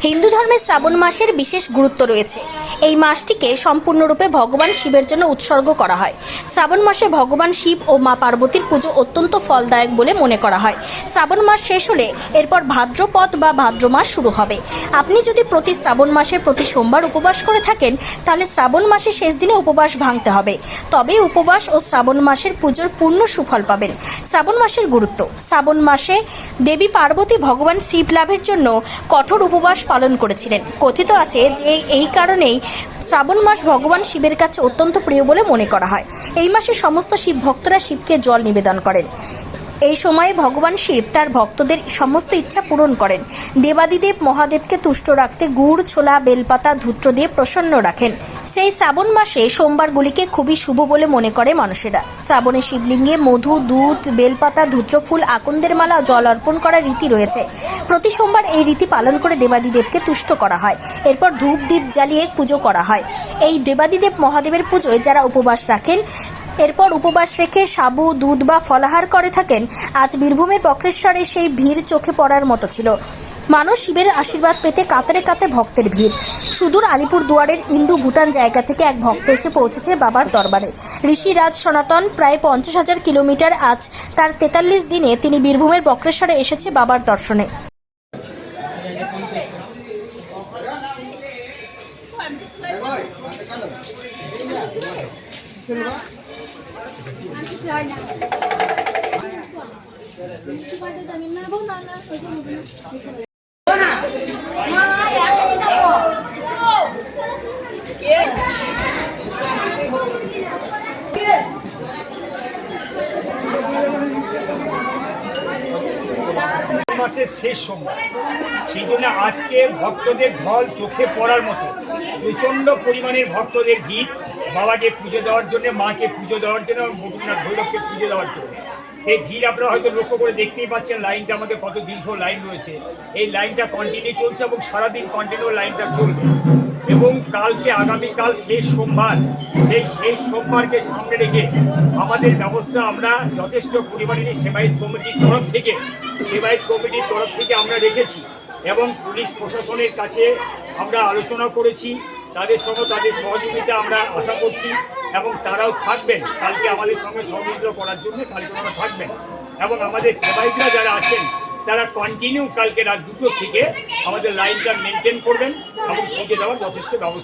হিন্দু ধর্মে শ্রাবণ মাসের বিশেষ গুরুত্ব রয়েছে। এই মাসটিকে সম্পূর্ণরূপে ভগবান শিবের জন্য উৎসর্গ করা হয়। শ্রাবণ মাসে ভগবান শিব ও মা পার্বতীর পুজো অত্যন্ত ফলদায়ক বলে মনে করা হয়। শ্রাবণ মাস শেষ হলে এরপর ভাদ্রপদ বা ভাদ্র মাস শুরু হবে। আপনি যদি প্রতি শ্রাবণ মাসের প্রতি সোমবার উপবাস করে থাকেন, তাহলে শ্রাবণ মাসের শেষ দিনে উপবাস ভাঙতে হবে। তবেই উপবাস ও শ্রাবণ মাসের পুজোর পূর্ণ সুফল পাবেন। শ্রাবণ মাসের গুরুত্ব: শ্রাবণ মাসে দেবী পার্বতী ভগবান শিব লাভের জন্য কঠোর উপবাস পালন করেছিলেন। কথিত আছে যে এই কারণেই শ্রাবণ মাস ভগবান শিবের কাছে অত্যন্ত প্রিয় বলে মনে করা হয়। এই মাসে সমস্ত শিব ভক্তরা শিবকে জল নিবেদন করেন। এই সময়ে ভগবান শিব তার ভক্তদের সমস্ত ইচ্ছা পূরণ করেন। দেবাদিদেব মহাদেবকে তুষ্ট রাখতে গুড়, ছোলা, বেলপাতা, ধূত্র দিয়ে প্রসন্ন রাখেন। সেই শ্রাবণ মাসে সোমবারগুলিকে খুবই শুভ বলে মনে করে মানুষেরা। শ্রাবণে শিবলিঙ্গে মধু, দুধ, বেলপাতা, ধূত্রফুল, আকন্দের মালা, জল অর্পণ করার রীতি রয়েছে। প্রতি সোমবার এই রীতি পালন করে দেবাদিদেবকে তুষ্ট করা হয়। এরপর ধূপ দ্বীপ জ্বালিয়ে পুজো করা হয়। এই দেবাদিদেব মহাদেবের পুজোয় যারা উপবাস রাখেন, এরপর উপবাস রেখে সাবু, দুধ বা ফলাহার করে থাকেন, আজ বীরভূমের বক্রেশ্বরে সেই ভিড় চোখে পড়ার মতো ছিল। মানুষ শিবের আশীর্বাদ পেতে কাতারে কাতারে ভক্তের ভিড়। সুদূর আলিপুর দুয়ারের ইন্দু ভুটান জায়গা থেকে এক ভক্ত এসে পৌঁছেছে বাবার দরবারে। ঋষি রাজ সনাতন প্রায় 50,000 কিলোমিটার, আজ তার 43 দিনে তিনি বীরভূমের বক্রেশ্বরে এসেছে বাবার দর্শনে। মাসের শেষ সোমবার, সেই জন্য আজকে ভক্তদের ঢল চোখে পড়ার মতো প্রচণ্ড পরিমাণের ভক্তদের ভিড় বাবাকে পুজো দেওয়ার জন্য, মাকে পুজো দেওয়ার জন্য, মধুনাথ ভৈরবকে পুজো দেওয়ার জন্য। সেই ভিড় আপনারা হয়তো লক্ষ্য করে দেখতেই পাচ্ছেন, লাইনটা আমাদের কত দীর্ঘ লাইন রয়েছে। এই লাইনটা কন্টিনিউ চলছে এবং সারাদিন কন্টিনিউ লাইনটা চলবে। এবং কালকে আগামীকাল শেষ সোমবার, সেই শেষ সোমবারকে সামনে রেখে আমাদের ব্যবস্থা আমরা যথেষ্ট পরিমাণে সেবায়ত কমিটির তরফ থেকে আমরা রেখেছি এবং পুলিশ প্রশাসনের কাছে আমরা আলোচনা করেছি। তাদের সঙ্গে তাদের সহযোগিতা আমরা আশা করছি এবং তারাও থাকবেন কালকে আমাদের সঙ্গে সহযোগিতা করার জন্য। কালকে ওনারা থাকবেন এবং আমাদের সেবায়িতরা যারা আছেন তারা কন্টিনিউ কালকে রাত 2টো থেকে আমাদের লাইনটা মেনটেন করবেন এবং পুজো দেওয়ার যথেষ্ট ব্যবস্থা